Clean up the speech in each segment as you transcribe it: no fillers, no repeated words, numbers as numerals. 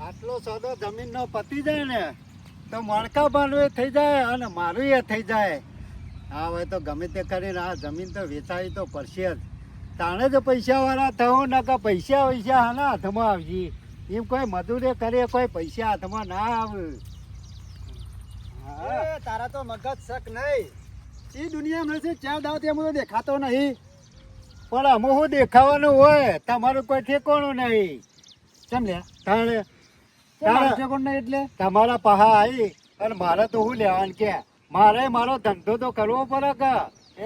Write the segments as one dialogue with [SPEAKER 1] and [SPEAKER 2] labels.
[SPEAKER 1] આટલો સોદો જમીન નો પતી જાય ને તો મણકા બાંધવે થઈ જાય અને મારું એ થઈ જાય. હા હવે તો ગમે તે કરીને આ જમીન તો વેચાવી તો પડશે જ. તાણે જ પૈસા વાળા થવું ને કે પૈસા હાના હાથમાં આવશે. એમ કોઈ મજૂરી કરે કોઈ પૈસા હાથમાં ના આવે.
[SPEAKER 2] તારા તો મગજ શક નહીં. એ દુનિયામાં છે ચાર દાવતી એમ તો દેખાતો નહીં.
[SPEAKER 1] પણ અમે શું દેખાવાનું હોય? તમારું કોઈ ઠેકોણું નહીં.
[SPEAKER 2] કેમ લે
[SPEAKER 1] તાણે
[SPEAKER 2] કોણ નહીં એટલે
[SPEAKER 1] તમારા પહા આવી અને મારે તો શું લેવાનું કે મારે મારો ધંધો તો કરવો પડે કે.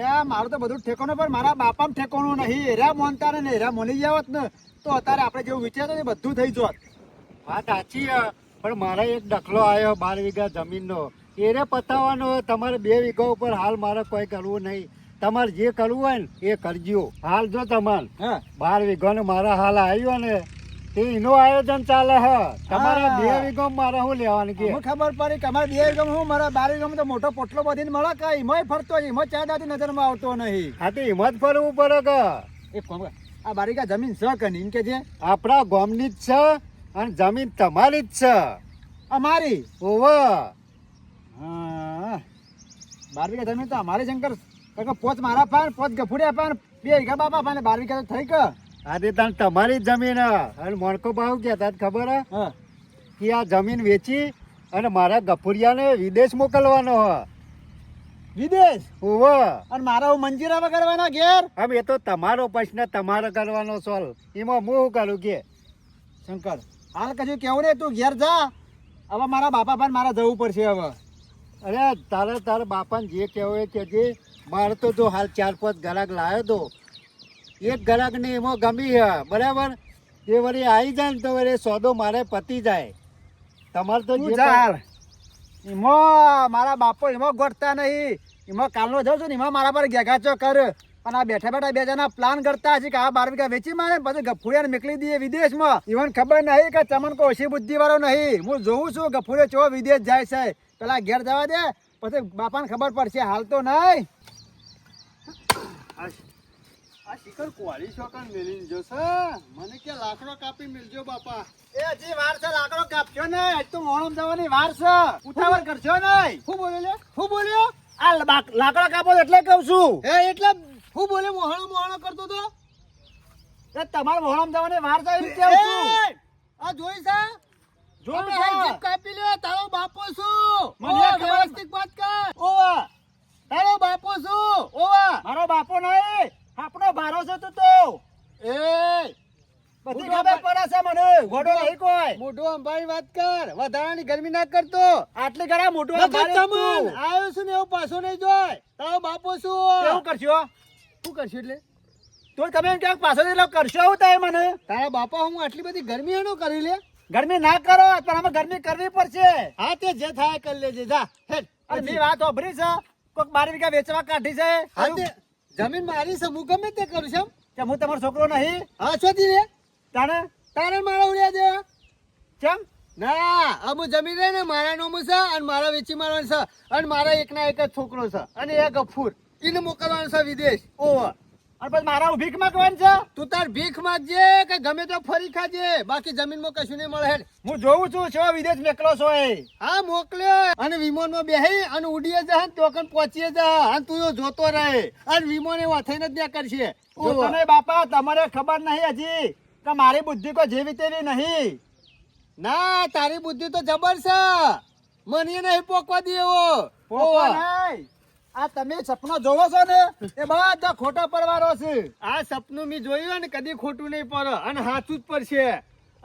[SPEAKER 2] એ મારું તો બધું ઠેકોણું પણ મારા બાપામાં ઠેકોણું નહીં. એરા મોનતા ને એરા મોની જાવત ને તો અત્યારે આપણે જેવું વિચારતો એ બધું થઈ જોત.
[SPEAKER 1] વાત સાચી છે પણ મારે એક દખલો આવ્યો 12 વીઘા જમીનનો. એને પતાવવાનો હોય. તમારે 2 વીઘા ઉપર હાલ મારે કોઈ કરવું નહીં. તમારે જે કરવું હોય ને એ કરજો. હાલ જો તમારે
[SPEAKER 2] હા
[SPEAKER 1] 12 વીઘાનો મારા હાલ આવ્યો ને તે એનું આયોજન ચાલે હ. તમારા 2 વીઘા મારે શું લેવાનું કે
[SPEAKER 2] મને ખબર પડી કે અમારે 2 વીઘામાં હું મારા 12 વીઘામાં તો મોટો પોટલો બધીને મળે કે એમાંય ફરતો હોય એમાં ચાર દાદી નજરમાં આવતો નહીં.
[SPEAKER 1] હા તો એમાં જ ફરવું પડે કે.
[SPEAKER 2] એક કામ કર, આ 12 વીઘા જમીન છે કે નહીં એમ કે છે.
[SPEAKER 1] આપણા ગામની જ છે અને જમીન તમારી જ છે.
[SPEAKER 2] અમારી
[SPEAKER 1] ઓવે
[SPEAKER 2] હા 12 વીઘા જમીન તો અમારી શંકર કાકા. પોચ મારા પાન પોચ ગફુડિયા પાન 2 વીઘા બાપા પાન 12 વીઘા તો થઈ કે.
[SPEAKER 1] આજે તાન તમારી જ જમીન હ. અને મોણકો ભાવ કહેતા જ ખબર હે
[SPEAKER 2] હા
[SPEAKER 1] કે આ જમીન વેચી અને મારા ગફુરિયાને વિદેશ મોકલવાનો હ.
[SPEAKER 2] વિદેશ
[SPEAKER 1] ઓવે
[SPEAKER 2] અને મારા હું મંજીરા કરવાના ઘેર.
[SPEAKER 1] હવે એ તો તમારો પ્રશ્ન તમારે કરવાનો સોલ્વ. એમાં હું શું કરું કે
[SPEAKER 2] શંકર હાલ કશું કેવું ને તું ઘેર જા. હવે મારા બાપા પાન મારા જવું પડશે હવે.
[SPEAKER 1] અરે તારા બાપાને જે કહેવું એ કહેજે. મારે તો જો હાલ 4-5 ગ્રાહક લાવ્યો તો એક ગ્રાહકને એમાં ગમી છે બરાબર. એ વળી આવી જાય ને તો વળી સોદો મારે પતી જાય. તમારે તો
[SPEAKER 2] તું
[SPEAKER 1] જે
[SPEAKER 2] ચાલ એમાં મારા બાપો એમાં ગોઠતા નહીં. એમાં કાલનો જાઉં છું ને એમાં મારા પર ઘેગાચો કર. અને આ બેઠા બેઠા બે જણા પ્લાન કરતા હશે કે આ 12 વીઘા વેચી મારે પછી ગફુરિયાને મોકલી દઈએ વિદેશમાં. ઈવન ખબર નહીં કે ચમન કોઈ ઓછી બુદ્ધિ વાળો નહીં. હું જોઉં છું ગફુરિયો ચો વિદેશ જાય છે. પેલા ઘેર જવા દે પછી બાપાને ખબર પડશે. હાલ તો નહીં.
[SPEAKER 1] આ શિખર કોળી શોકન મેલીને જોશે. મને કે લાકડો કાપી મિલજો બાપા.
[SPEAKER 2] એ હજી વાર છે. લાકડો કાપશો ને આજ તો મોહણમ જવાની વાર છે. ઉતાવળ કરશો નહીં. શું બોલ્યો લે? શું બોલ્યો? આ લાકડો કાપો એટલે કહું છું. એટલે શું બોલ્યો? મોહણો કરતો તો તમારે મોહણમ જવાની વાર છે એમ કેવું છું. આ જોઈ છે જોઈ જીપ કાપી લે. તારો બાપો છું. મને વ્યવસ્થિત વાત કર. ઓવા તારો બાપો છું. ઓવા મારો બાપો નહીં. આપણો ભારો છે તું તો. એ બધી ખબર પડે છે મને. ગોડો નહીં કોઈ. મોઢું અંબાની વાત કર. વધારાની ગરમી ના કરતો. આટલી ઘણા મોઢું અંબાની આવ્યો છું ને એવું પાછો નહીં જોય. તારો બાપો શું કેવું કરશો? શું કરશો એટલે તો તમે એમ ક્યાંક પાછો એટલે કરશો આવું થાય મને. તારા બાપા હું આટલી બધી ગરમી એનો કરી લે. ગરમી ના કરો પણ અમે ગરમી કરવી પડશે. હા તે જે થાય કરી લેજે જા. અરે મેં વાત સાંભળી છે કોઈક 12 વીઘા વેચવા કાઢી છે. હા તે જમીન મારી છે. હું ગમે તે કરું છું. કે હું તમારો છોકરો નહીં? હા છોતી રે તારે તારે મારા ઉડ્યા દે. કેમ ના અમુ જમીન રે ને મારા નોમું છે અને મારા વેચી મારવાનું છે. અને મારા એકના એક જ છોકરો છે અને એ ગફૂર એને મોકલવાનું છે વિદેશ. ઓવર અને પછી મારા ભીખ માંગવાનું છે. તું તાર ભીખ માંગજે કે ગમે તો ફરી ખાજે. બાકી જમીનમાં કશું નહીં મળે. હું જોઉં છું છો વિદેશ મોકલો છો. હા મોકલ્યો અને વિમાનમાં બેહી અને ઉડીએ જા તો કન પહોંચીએ જા અને તું જોતો રહે અને વિમાન એવા થઈને જ કરશે. જોતો નહીં બાપા. તમારે ખબર નહીં હજી કે મારી બુદ્ધિ કોઈ જેવી તેવી નહીં. ના તારી બુદ્ધિ તો જબર છે. મને નહીં પોકવા દે એવો. આ તમે સપનો જોવો છો ને એ બધા ખોટા પરવારો છે. આ સપનું મેં જોયું ને કદી ખોટું નહીં પડે અને સાચું જ પડશે.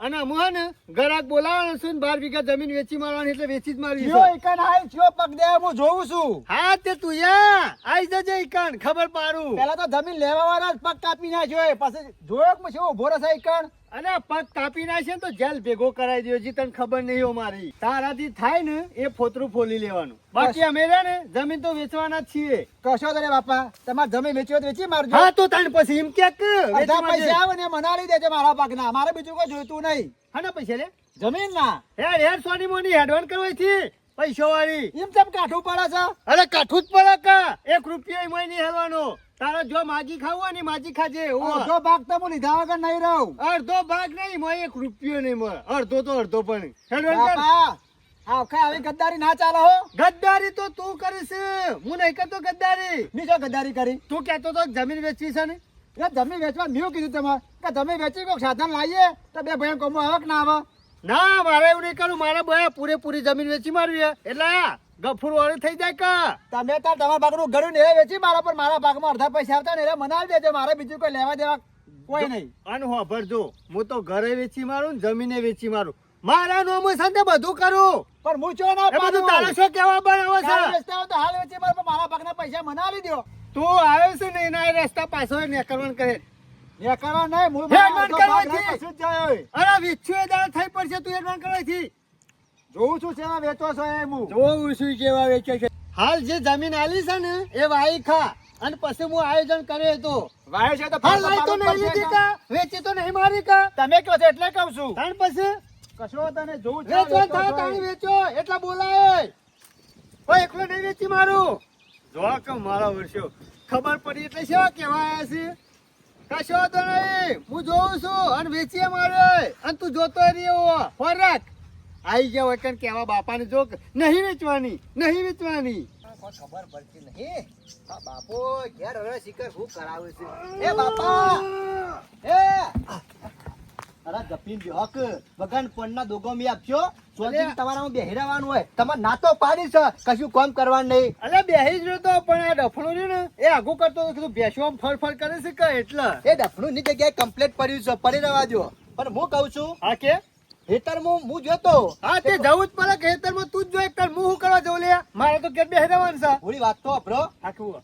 [SPEAKER 2] અને હું ને ગરાક બોલાવવાનું છું 12 વીઘા જમીન વેચી મારવાની એટલે વેચી જ મારવી છે. ઈકન આઈ છો પગ દે હું જોઉં છું. હા તે તું આઈ જજે ઈકન ખબર પાડું. પેલા તો જમીન લેવા વાળા પગ કાપી નાખ્યો પછી જોયો કે શું ઉભો રહેશે ઈકન. અને પગ કાપી નાખશે તો જેલ ભેગો કરાવી દો. હજી તને ખબર નહીં હો મારી. તારાથી થાય ને એ ફોતરું ફોલી લેવાનું. બાકી અમે રે ને જમીન તો વેચવાના જ છીએ. કશો તો બાપા તમારે જમીન વેચી હોય તો વેચી મારજો. હા તો તને પછી એમ કે પૈસા આવે ને મનાલી દેજે મારા પગના. મારે બીજું કોઈ જોઈતું નહીં. હા ને પૈસા લે જમીન ના હેડ સોની મોની હેડવાન કરવાથી પૈસો વાળી એમ કેમ કાઠું પડે છે? અરે કાઠું જ પડે કા, 1 રૂપિયો એમાંય નહીં હાલવાનો. તારે જો માજી ખાવું હોય ને માજી ખાજે. અડધો ભાગ તો હું લીધા વગર નહીં રહું. અડધો ભાગ નહીં મળે, 1 રૂપિયો નહીં મળે. અડધો તો અડધો પણ. આવી ગદ્દારી ના ચાલે હો. ગદ્દારી તો તું કરીશ, હું નહીં કરતો ગદ્દારી. ની જો ગદ્દારી કરી? તું કહેતો તો જમીન વેચવી છે ને? એ જમીન વેચવા મેં કીધું તમારે કે જમીન વેચી કોઈક સાધન લાવીએ તો 2 ભાઈ કોમો આવે કે ના આવે? ના, મારે એવું નહીં કરું. મારે ભાઈ પૂરેપૂરી જમીન વેચી મારવી એટલે ગફુર વાળું થઈ જાય કા. તમે તાર તમારા ભાગનું ઘરું ને વેચી મારા પર, મારા ભાગમાં અડધા પૈસા આવતા ને મને આવી દેજો. મારે બીજું કોઈ લેવા દેવા કોઈ નહીં. અને હો ભરજો, હું તો ઘરે વેચી મારું ને જમીને વેચી મારું. મારા નોમ સાથે બધું કરું. પણ હું ચો ના પાડું. તારે શું કહેવા બનાવો છે? રસ્તા તો હાલ વેચી મારું, મારા ભાગના પૈસા મને આવી દો. તું આવ્યો છે ને એના રસ્તા પાછો નેકરવણ કરે. નેકરવા નહીં, હું અરે વેચ્યું એ દાળ થઈ પડશે. તું એડવાન કરવાથી જોઉં છું સેવા વેચો છો એમ. હું જોઉં છું કેવા વેચે છે. હાલ જે જમીન આલી છે ને એ વાઈ ખા, અને પછી હું આયોજન કરે તો વાય છે તો હાલ લઈ તો નહીં લીધી કા, વેચી તો નહીં મારી કા. તમે કહો છો એટલે કહું છું. તાણ પછી કશો તને જોઉં છું વેચો થા તાણી વેચો એટલા બોલાય. કોઈ એકલો નહીં વેચી મારું. જો કે મારા વર્ષો ખબર પડી એટલે શું કેવા આયા છે? કશો તો નહીં, હું જોઉં છું અને વેચીએ મારે. અને તું જોતો રહ્યો ફરક આઈ ગયા હોય કે કેવા બાપાને જો નહીં વેચવાની, નહીં વેચવાની. ખબર પડતી નહીં. બાપો ઘેર હવે શિખર હું કરાવે છે. એ બાપા એ અરે જપીન જોક બગાન પણના દોગોમી આપજો. સોજી તમારામાં બેહરાવાનું હોય તમાર ના તો પાડી છે, કશું કામ કરવાનું નહીં. અરે બેહી જ તો પણ આ ડફણું રહ્યું ને એ આગું કરતો તો કીધું બેસવા ફળ કરે છે કે એટલે એ ડફણું ની જગ્યાએ કમ્પ્લીટ પડ્યું છે, પડી રહેવા દો. પણ હું કહું છું હા કે હેતરમાં હું જોતો. હા તે જવું જ પડે કે હેતરમાં તું જ જો એક હું શું કરવા જવું લે? મારે તો કે બેહરાવાનું છે. પૂરી વાત તો આપરો આખું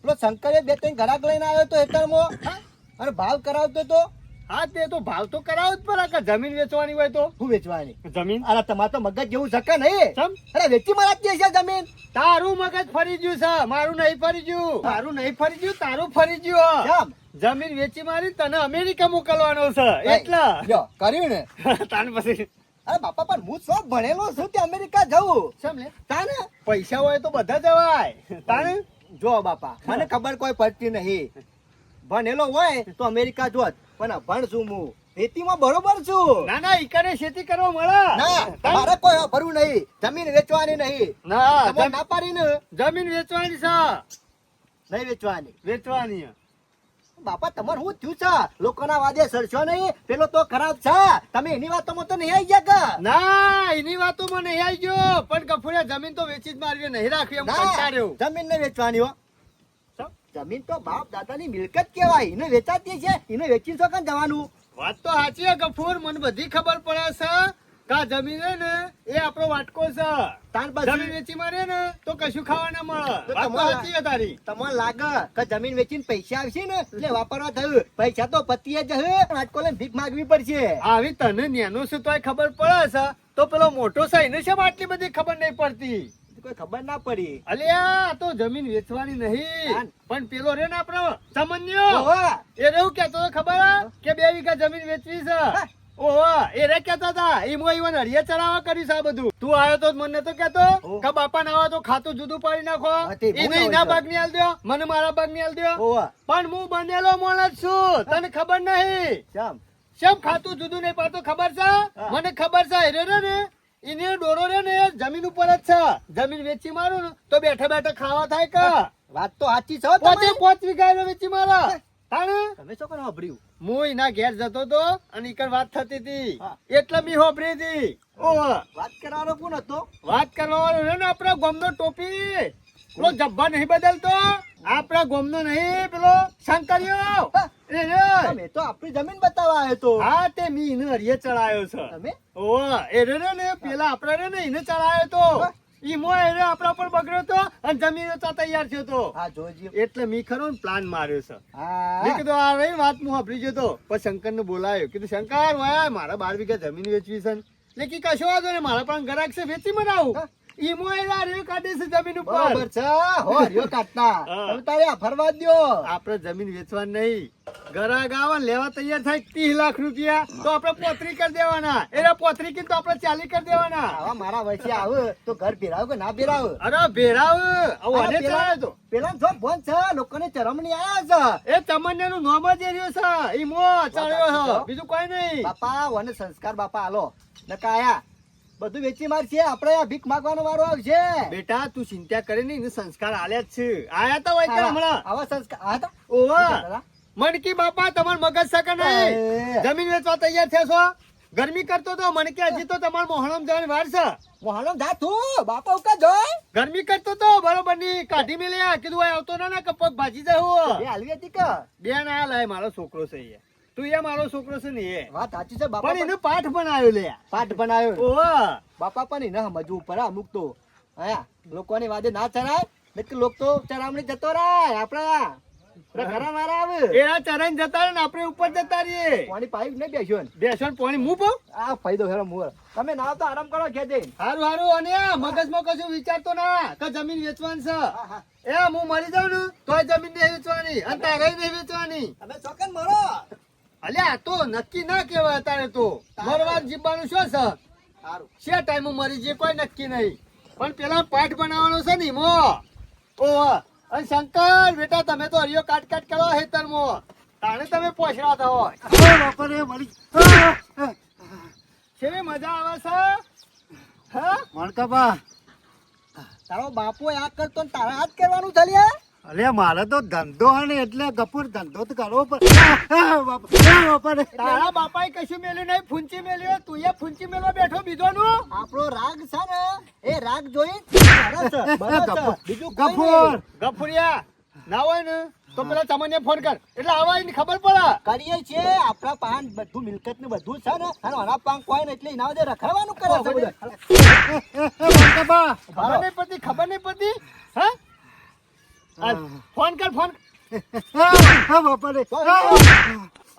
[SPEAKER 2] પેલો શંકરે 2-3 ઘરાક લઈને આવ્યો તો હેતરમાં અને ભાવ કરાવતો તો. હા તે તો ભાવ તો કરાવો જ પડે કે જમીન વેચવાની હોય તો. શું વેચવાની જમીન? અરે તમારે તો મગજ જેવું છે નહીં. અરે વેચી મારા જ છે જમીન. તારું મગજ ફરી ગયું છે, મારું નહીં ફરી ગયું. મારું નહીં ફરી ગયું, તારું ફરી ગયું. જમીન વેચી મારી તને અમેરિકા મોકલવાનો છે એટલે કર્યું ને. તાન પછી અરે બાપા પણ હું શું ભણેલો છું તે અમેરિકા જવું સમલે. તાને પૈસા હોય તો બધા જવાય. તાને જો બાપા મને ખબર કોઈ પડતી નહીં. ભણેલો હોય તો અમેરિકા જોત, પણ અભણ છું હું. ખેતીમાં બરોબર છું. ના ના ઈકરે ખેતી કરવા મળે. ના મારે કોઈ ભરવું નહીં, જમીન વેચવાની નહીં. ના ના પાડી ને જમીન વેચવાની છે. નહીં વેચવાની, વેચવાની. બાપા તમારે શું થયું છે? લોકોના વાદે સરશો નહીં, પેલો તો ખરાબ છે. તમે એની વાતોમાં તો નહીં આવી ગયા? ના એની વાતોમાં નહીં આવી ગયો, પણ ગફુરિયા જમીન તો વેચી જ મારવી, નહીં રાખવી એમ કંટાળ્યો. જમીન નહીં વેચવાની હો. જમીન તો બાપ દાદાની મિલકત કહેવાય, એને વેચાતી છે, એને વેચી છો કાં જવાનું? વાત તો સાચી છે ગફુર, મને બધી ખબર પડે છે. કા જમીન હે ને એ આપણો વાટકો છે. જમીન વેચી મારે ને તો કશું ખાવા ના મળે. સાચી તારી. તમને લાગે કે જમીન વેચીને પૈસા આવશે ને એટલે વાપરવા થયું, પૈસા તો પતિએ જ હે, વાટકો લઈને ભીખ માંગવી પડશે. આવી તને નેનું છે તોય ખબર પડે છે, તો પેલો મોટો છે એને છે આટલી બધી ખબર નહીં પડતી? કોઈ ખબર ના પડી. અલ્યા તો જમીન વેચવાની નહીં, પણ પેલો રે ને આપણો ચમન્યો એ રેવું કેતો ખબર કે 2 વીઘા જમીન વેચવી છે. ઓહો એ રે કેતા હતા એમાં ઈવન હરિયા ચડાવવા કર્યું છે આ બધું. તું આવ્યો તો મને તો કેતો કે બાપા ના આવે તો ખાતું જુદું પાડી નાખો, એને એના ભાગ ની આલ દો, મને મારા ભાગ ની આલ દો. પણ હું બનેલો માણસ છું, તને ખબર નહીં. કેમ ખાતું જુદું નહીં પાડતો ખબર છે? મને ખબર છે. રે ને એને ડોરો રે ને જમીન ઉપર જ છે. જમીન વેચી મારું ને તો બેઠા બેઠા ખાવા થાય કે? વાત તો સાચી છે. 5 વીઘા વેચી મારા. તમે શું કરવા વાપર્યું? હું એના ઘેર જતો તો અને ઈકર વાત થતી હતી એટલે મી હોભરી હતી. વાત કરવાનો કોણ હતો? વાત કરવાનો ને આપણા ગામનો ટોપી પેલો જબ્બા નહીં બદલતો, આપણા ગામનો નહીં પેલો શંકરિયો. મેં તો આપણી જમીન બતાવવા આવ્યો તો. હા તે મી એને હરિયે ચડાયો છે. તમે એ રે ને પેલા આપડા રે ને એને ચડાયો તો. ઈમો એને આપણા પર બગડ્યો તો અને જમીન તો તૈયાર થયો તો. હા જોજી એટલે મી ખરો ને પ્લાન માર્યો છે. મેં કીધું આ રહી વાત હું વાપરી જતો. પછી શંકર ને બોલાયો, કીધું શંકર વાય મારા 12 વીઘા જમીન વેચવી છે. એટલે કે કશો વાંધો ને મારા પણ ગરાક છે વેચી મનાવું. ઈમો એલા રેવ કાઢે છે જમીન ઉપર
[SPEAKER 3] બરોબર છે હો રહ્યો કાઢતા
[SPEAKER 2] હા.
[SPEAKER 3] તમે તારે આ ફરવા દ્યો
[SPEAKER 2] આપણે જમીન વેચવા નહીં ગરાગ આવે ને લેવા તૈયાર થાય 30 લાખ રૂપિયા તો આપણે પોતરી કરી દેવાના એના પોતરી કી તો આપણે 40 કરી દેવાના
[SPEAKER 3] આવા મારા વચ્ચે આવે તો ઘર ભેરાવ કે ના ભેરાવ
[SPEAKER 2] અરે ભેરાવ આવો અને ચાલે તો
[SPEAKER 3] પેલા જો ફોન છે લોકોને ચરમણી આયા
[SPEAKER 2] એ તમન્યાનું નામ જ એ રહ્યો છે ઈમો ચાલ્યો છે બીજું કોઈ
[SPEAKER 3] છે
[SPEAKER 2] નહીં
[SPEAKER 3] બાપા વને સંસ્કાર બાપા હાલો નકાયા બધું વેચી મારશે આપણે આ ભીખ માંગવાનો વારો આવશે
[SPEAKER 2] બેટા તું ચિંતા કરે નહીં એને સંસ્કાર આલ્યા જ છે આયા તો હોય ત્યાં હમણાં
[SPEAKER 3] આવા સંસ્કાર આ તો
[SPEAKER 2] ઓવા મણકી બાપા તમાર મગજ સકે નહીં
[SPEAKER 3] એ.
[SPEAKER 2] જમીન વેચવા તૈયાર છે છો ગરમી કરતો તો મણકી હજી તો તમાર મોહણમ જવાની વાર છે
[SPEAKER 3] મોહનો જા તું બાપા ઉકા જોય
[SPEAKER 2] ગરમી કરતો તો બરોબર ની કાઢી મેલ્યા કીધું આ આવતો ના કે પગ ભાજી જાય
[SPEAKER 3] એ હાલવી હતી કે
[SPEAKER 2] બેન આ લાય મારો છોકરો છે એ તું એ મારો છોકરો છે ને એ
[SPEAKER 3] વાત સાચી છે બાપા
[SPEAKER 2] પણ એનો પાઠ બનાવ્યો લે
[SPEAKER 3] પાઠ બનાવ્યો
[SPEAKER 2] ઓવા
[SPEAKER 3] બાપા પણ એને સમજવું પડે અમુક તો હા લોકોની વાદે ના ચરાય એટલે લોક તો ચરામણી જતો રહે આપડા ઘરા મારા આવે
[SPEAKER 2] એના ચરણ જતા રહે ને આપણે ઉપર જતા રહીએ
[SPEAKER 3] પાણી પાઇપ નહીં બેસ્યો ને
[SPEAKER 2] બેસણ પાણી મું પાઉં
[SPEAKER 3] આ ફાયદો હેરો મુર તમે ના તો આરામ કરો ખેજે
[SPEAKER 2] હારું હારું અને આ મગજમાં કશું વિચારતો ના કે જમીન વેચવાની છે એ હું મરી જાઉં ને તોય જમીન નહીં વેચવાની અને તારે નહીં વેચવાની
[SPEAKER 3] તમે ચોકન મરો
[SPEAKER 2] અલ્યા આ તો નક્કી ના કહેવાય અત્યારે તો મરવાર જીવવાનું શું છે
[SPEAKER 3] સારું
[SPEAKER 2] છે ટાઈમ મરી જે કોઈ નક્કી નહીં પણ પેલા પાઠ બનાવવાનો છે ને મો ઓ અને શંકર બેટા તમે તો હરિયો કાટ કરો હેતર મો તાણે તમે પોછડા થો
[SPEAKER 1] બાપરે મળી
[SPEAKER 2] કેવી મજા આવે છે હા
[SPEAKER 1] મણકાબા
[SPEAKER 3] તારો બાપુ આ કરતો ને તારા હાથ કરવાનું ચાલ્યા
[SPEAKER 1] અલે મારે તો ધંધો હે ને એટલે ગફુર ધંધો તો કરવો પડે બાપરે
[SPEAKER 2] તારા બાપાએ કશું મેલ્યું નહીં ફૂંચી મેલ્યો તું એ ફૂંચી મેલવા બેઠો બીજોનું
[SPEAKER 3] આપણો રાગ છે ને એ રાગ જોઈ સરસ, બરાબર છે. બીજું કોઈ
[SPEAKER 1] ગફુર
[SPEAKER 3] નહીં.
[SPEAKER 2] ગફુરિયા ના હોય ને તો પેલા તમને ફોન કર એટલે આવા એને ખબર પડે
[SPEAKER 3] કરીએ છીએ આપણા પાન બધું મિલકત ને બધું છે ને અને આના પાન કોઈ ને એટલે એના બધે રખડવાનું કરે છે બધું.
[SPEAKER 1] મણકાબા
[SPEAKER 2] ખબર નહીં પડતી હા ફોન કર ફોન
[SPEAKER 1] બાપરે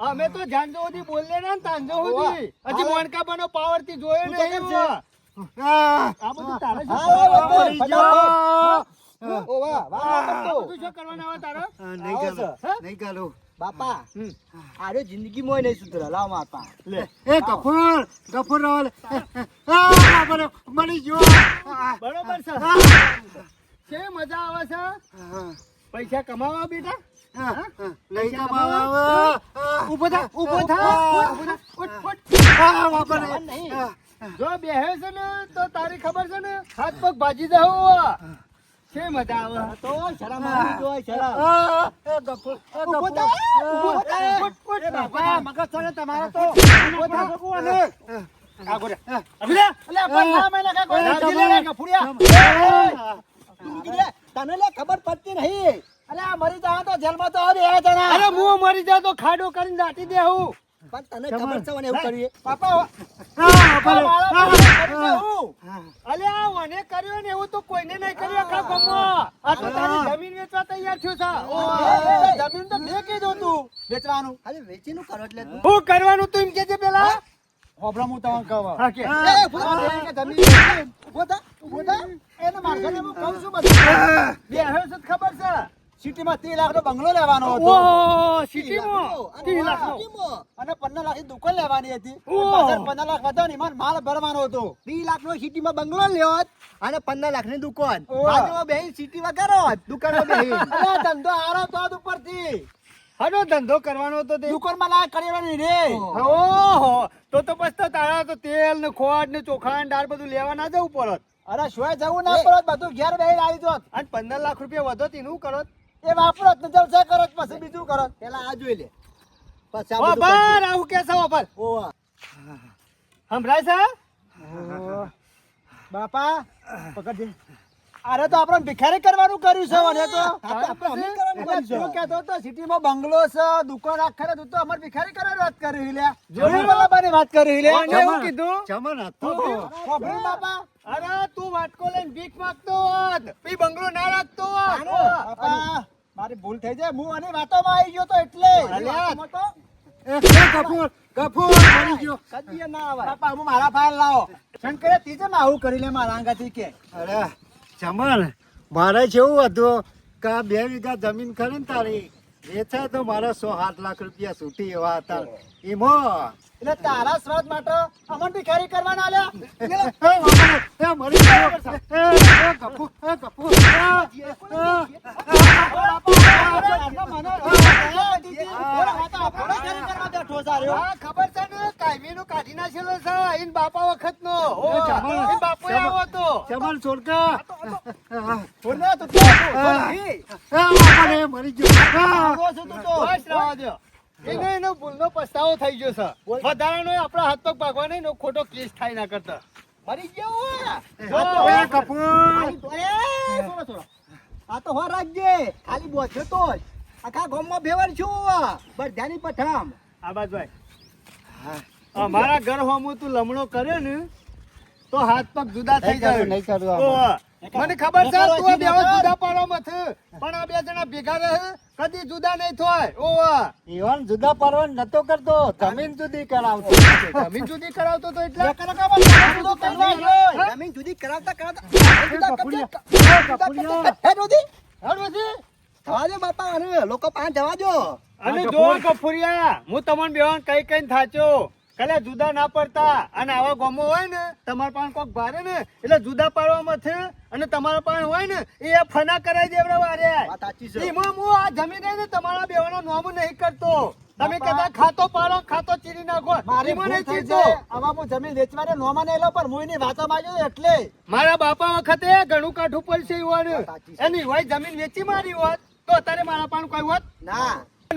[SPEAKER 2] અમે તો જાણજો સુધી બોલે ને તાંજો સુધી હજી મોણકાબાનો પાવર થી જોયો
[SPEAKER 3] તું
[SPEAKER 2] નહીં
[SPEAKER 3] તો
[SPEAKER 2] આ બધું તારે શું
[SPEAKER 3] હા,
[SPEAKER 2] કરવાનું?
[SPEAKER 3] ફટાફટ. ઓ વાહ, વાહ, વાહ
[SPEAKER 2] આ
[SPEAKER 3] કરતો.
[SPEAKER 2] બધું શું કરવાનું આવે તારે
[SPEAKER 1] નહીં કરું
[SPEAKER 3] હા?
[SPEAKER 1] નહીં કરું
[SPEAKER 3] બાપા આરે જિંદગી મોય નહીં સુધરે લાવ માપા
[SPEAKER 2] લે
[SPEAKER 1] એ ગફુર બાપરે મળી ગયો
[SPEAKER 2] બરોબર છે કેવી મજા આવે છે પૈસા કમાવા બેટા
[SPEAKER 1] નહીં કમાવા
[SPEAKER 2] ઉભો થા ઉભો થા ઉઠ ઉઠ
[SPEAKER 1] બાપરે
[SPEAKER 2] જો બેહે છે ને તો તારી ખબર છે ને હાથ પગ ભાજી જાવ છે મજા આવે
[SPEAKER 3] તો શરમ આવી જોય શરમ
[SPEAKER 2] ઉભો થા ઉભો થા ઉઠ ઉઠ બાપા મગજ છે ને તમારો તો ઉભો થા આગો રે અલે પણ ના મેલે કા કોઈ
[SPEAKER 3] રાજી લે,
[SPEAKER 2] ફુડિયા
[SPEAKER 3] તને લે ખબર પડતી નહીં અલે આ મરી જાવ તો જેલમાં તો હવે આ જણા
[SPEAKER 2] અરે હું મરી જા તો ખાડો કરીને દાટી દે હું
[SPEAKER 3] પણ તને ખબર છે મને એવું કરીએ
[SPEAKER 2] પાપા અલે આ મને કર્યો ને એવું તો કોઈને નહીં કર્યું આખા ગામમાં. આ તો તારી જમીન વેચવા તૈયાર થયો છે ઓ, જમીન તો મેં કીધું તું વેચવાનું
[SPEAKER 3] અરે વેચીનું કરો એટલે તું
[SPEAKER 2] શું કરવાનું તું એમ કે છે પેલા
[SPEAKER 3] હોબળા હું તમને કહું
[SPEAKER 2] હા કે
[SPEAKER 3] એ ઉભો થા, જમીન ઉભો થા એને મારખાને હું કહું છું બધું
[SPEAKER 2] બે હવે છે ખબર છે
[SPEAKER 3] સિટીમાં 30 લાખનો બંગલો લેવાનો હતો
[SPEAKER 2] ઓ સિટીમાં 30 લાખનો.
[SPEAKER 3] સિટીમાં. અને 15 લાખની દુકાન લેવાની હતી
[SPEAKER 2] ઓહ.
[SPEAKER 3] પાછળ 15 લાખ વધ્યો ને એમાં માલ ભરવાનો હતો 30 લાખનો સિટીમાં બંગલો લેવો અને 15 લાખની દુકાન
[SPEAKER 2] ઓહ.
[SPEAKER 3] બાજુમાં બેહી સિટીમાં કરો દુકાનમાં બેહી
[SPEAKER 2] અરે ધંધો આરો તો આ ઉપરથી હનો ધંધો કરવાનો હતો તે
[SPEAKER 3] દુકાનમાં લાગ કરેવાની રે
[SPEAKER 2] ઓહો તો બસ તો તારા તો તેલ ને ખોટ ને ચોખા ને દાળ બધું લેવા ના જવું પડત
[SPEAKER 3] અરે શોય જવું ના પડત બધું ઘેર બેહી આવી જોત
[SPEAKER 2] અને 15 લાખ રૂપિયા વધો તેનું કરત
[SPEAKER 3] એ વાપરત ને જલસા કરત પછી બીજું કરત પેલા આ જોઈ લે પછી આ બધું
[SPEAKER 2] ઓબર આવું કે છે ઓબર
[SPEAKER 3] કરજે. ઓહ.
[SPEAKER 2] સંભળાય છે
[SPEAKER 3] બાપા પકડજે અરે તો આપણે ભિખારી કરવાનું કર્યું છે મને તો
[SPEAKER 2] એટલે
[SPEAKER 3] શું કહેતો હતો સિટીમાં બંગલો છે દુકાન આખરે તું તો અમાર ભિખારી કરવાની વાત કરી લે
[SPEAKER 2] જોયું?
[SPEAKER 3] જોડે વાત કરી લે
[SPEAKER 2] કોને એવું કીધું
[SPEAKER 1] ચમન હતો
[SPEAKER 3] ખોભળ્યું બાપા
[SPEAKER 2] અરે તું વાટકો લઈને ભીખ માંગતો હોત પી બંગલો ના રાખતો હોત
[SPEAKER 3] બાપા મારી ભૂલ થઈ જાય હું આની વાતોમાં આવી ગયો તો એટલે
[SPEAKER 2] અલ્યા.
[SPEAKER 3] વાતોમાં તો
[SPEAKER 1] ગફુર ગફુર મરી ગયો.
[SPEAKER 3] કદી ના આવે
[SPEAKER 2] બાપા હું મારા ફાઇલ લાવો શંકરે તીજે માં આવું કરી લે મારા આંગાથી કે
[SPEAKER 1] અરે જમલ મારે જેવું હતું કે આ 2 વીઘા જમીન ખરી ને તારી વેચાય તો મારા 107 લાખ રૂપિયા છૂટી એવા હતા એમાં
[SPEAKER 2] એટલે તારા સ્વાદ માટે અમન ભિખારી કરવાના આલ્યા
[SPEAKER 1] મરી ગયો ગફુર ગફુર
[SPEAKER 2] ખબર છે ને કાયમીનું કાઢી નાખેલો છે ઈન બાપા વખતનો ઓ
[SPEAKER 1] જમલ.
[SPEAKER 2] ઈન બાપો આવો હતો
[SPEAKER 1] જમલ છોડકા
[SPEAKER 2] છોડને તો છોડી.
[SPEAKER 1] મરી ગયો
[SPEAKER 2] આવો છો તું તો બસ રહેવા દ્યો. એનો ભૂલનો પસ્તાવો થઈ ગયો છે વધારાનો આપણા હાથ પગ ભાગવા નહીં ને ખોટો કેસ થાય ના કરતા મરી ગયો
[SPEAKER 1] ગફુર
[SPEAKER 3] આ તો હો રાખજે ખાલી બોછે તો જ આખા ગામમાં બેવર છું બધાની પઠામ
[SPEAKER 2] આબાદભાઈ અમારા ઘર હોમું તું લમણો કર્યો ને તો હાથ પગ જુદા થઈ જાય
[SPEAKER 1] નહીં કરું
[SPEAKER 2] ઓહ. મને ખબર છે તું આ બેવ જુદા પાડવામાં છે પણ આ બે જણા ભેગા રહે કદી જુદા નહીં થાય ઓહ
[SPEAKER 1] ઈવન જુદા પાડવાનું નતો કરતો જમીન જુદી કરાવતો
[SPEAKER 2] જમીન જુદી કરાવતો તો એટલે
[SPEAKER 3] જમીન જુદી કરાવતા કરાવતા થવા દો બાપા અને લોકો પાંચ જવા દો
[SPEAKER 2] અને જો કફુરિયા હું તમને બેવાન કઈ કઈ થાચો કલે જુદા ના પડતા અને આવા ગામો હોય ને તમારા પાસે કોક ભારે ને એટલે જુદા પાડવામાં છે અને તમારા પાસે હોય ને એ ફના કરાવી દેવડાવા રે
[SPEAKER 3] વાત સાચી છે
[SPEAKER 2] એમાં હું આ જમીન ને તમારા બેવાના નોમ નહીં કરતો તમે કદાચ ખાતો પાડો ખાતો ચીરી નાખો
[SPEAKER 3] મારી
[SPEAKER 2] એમાં
[SPEAKER 3] ભૂલ
[SPEAKER 2] નહીં
[SPEAKER 3] થઈ
[SPEAKER 2] ચીરતો.
[SPEAKER 3] જાય આમાં હું જમીન વેચવાને નોમાં નહીં લો પણ હું એની વાતો માંગ્યો એટલે
[SPEAKER 2] મારા બાપા વખતે ઘણું કાઠું પડશે યુવાન
[SPEAKER 3] સાચી છે.
[SPEAKER 2] એની હોય જમીન વેચી મારી હોત તો અત્યારે મારા પાસે કોઈ હોત
[SPEAKER 3] ના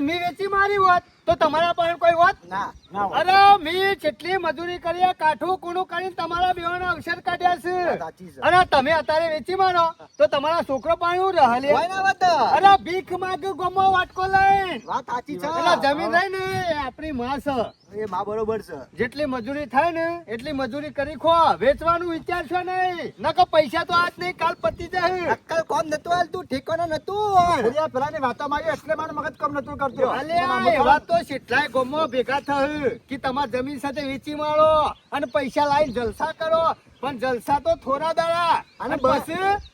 [SPEAKER 2] મેં વેચી મારી હોત તો તમારા પાસે કોઈ હોત
[SPEAKER 3] ના ના
[SPEAKER 2] અરે મેં જેટલી મજૂરી કરી કાઠું કૂણું કરીને તમારા બેવાના અવસર કાઢ્યા છે
[SPEAKER 3] વાત સાચી છે
[SPEAKER 2] અને તમે અત્યારે વેચી મારો તો તમારા છોકરો પાણી રહે
[SPEAKER 3] હોય ના વાત
[SPEAKER 2] અરે ભીખ માંગ ગમો વાટકો લઈને
[SPEAKER 3] વાત સાચી છે
[SPEAKER 2] એટલે જમીન રહી ને એ આપણી માં છે
[SPEAKER 3] એ માં બરોબર છે
[SPEAKER 2] જેટલી મજૂરી થાય ને એટલી મજૂરી કરી ખો વેચવાનું વિચારશો નહીં નકર પૈસા તો આજ નહીં કાલ પતી જાય
[SPEAKER 3] અક્કલ કોમ નતું હાલતું ઠેકાણા નતું પેલાની વાતો માંગ્યો એટલે મારું મગજ કામ નતું કરતો
[SPEAKER 2] અલ્યા, એવા તો કેટલાય ગામો ભેગા થયું કે તમારા જમીન સાથે વેચી મારો અને પૈસા લાવીને જલસા કરો પણ જલસા તો થોડા દાડા અને બસ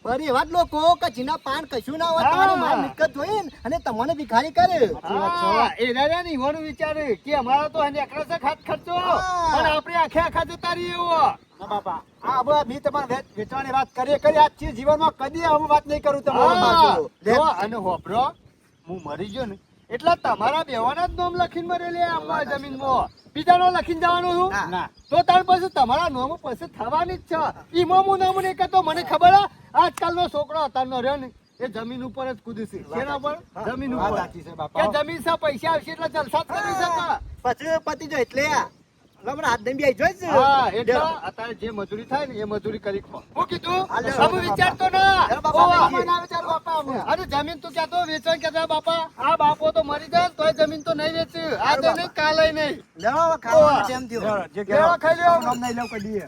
[SPEAKER 3] બરી એવા જ લોકો કે જેના પાન કશું ના હોય
[SPEAKER 2] હા.
[SPEAKER 3] તમારી માલ મિલકત હોય ને અને તમને ભિખારી કરે
[SPEAKER 2] હા, એ દાદા ને ઈવાનું વિચારે કે અમારો તો એને એકલો છે ખાત ખર્ચો
[SPEAKER 3] હા.
[SPEAKER 2] પણ આપણે આખે આખા જતા રહીએ એવો
[SPEAKER 3] ના બાપા આ હવે મેં તમારે વેચવાની વાત કરી આજ જીવનમાં કદી હું વાત નહીં કરું તમારું
[SPEAKER 2] હા,
[SPEAKER 3] પાછું.
[SPEAKER 2] જો અને હોભરો હું મરી ગયો ને એટલે તમારા બેવાના જ નામ લખીને મરેલી આ જમીનમાં બીજાનો લખીને જવાનું છું
[SPEAKER 3] ના.
[SPEAKER 2] તો તાર પછી તમારા નામ પછી થવાની જ છે ઈમાં હું નામ નહીં કરતો મને ખબર હે, આજકાલનો છોકરો અત્યારનો રહ્યો ને એ જમીન ઉપર જ કૂદશે શેના પર જમીન
[SPEAKER 3] વાત
[SPEAKER 2] ઉપર
[SPEAKER 3] સાચી છે બાપા.
[SPEAKER 2] કે જમીન સા પૈસા આવશે એટલે જલસા જ કરી શકે
[SPEAKER 3] પછી પતિ જો એટલે હમણાં હાથ દઈ બેસી જોઈશ.
[SPEAKER 2] હા એટલે અત્યારે જે મજૂરી થાય ને એ મજૂરી કરી ખો હું કીધું
[SPEAKER 3] હાલે.
[SPEAKER 2] અમે વિચારતો ના
[SPEAKER 3] ચાલો બાપા,
[SPEAKER 2] ઓવા.
[SPEAKER 3] બેસીએ. ના વિચાર બાપા અમે.
[SPEAKER 2] અરે જમીન તું ક્યાં તો વેચવા કહેતા બાપા આ બાપો તો મરી જાય ને તોય જમીન તો નહીં વેચી આજે નહીં કાલે નહીં
[SPEAKER 3] લેવો હવે ખાવાનું ટાઈમ થયો.
[SPEAKER 2] લેવો, ખાઈ લેવો.
[SPEAKER 3] નામ નહીં લેવું કદી.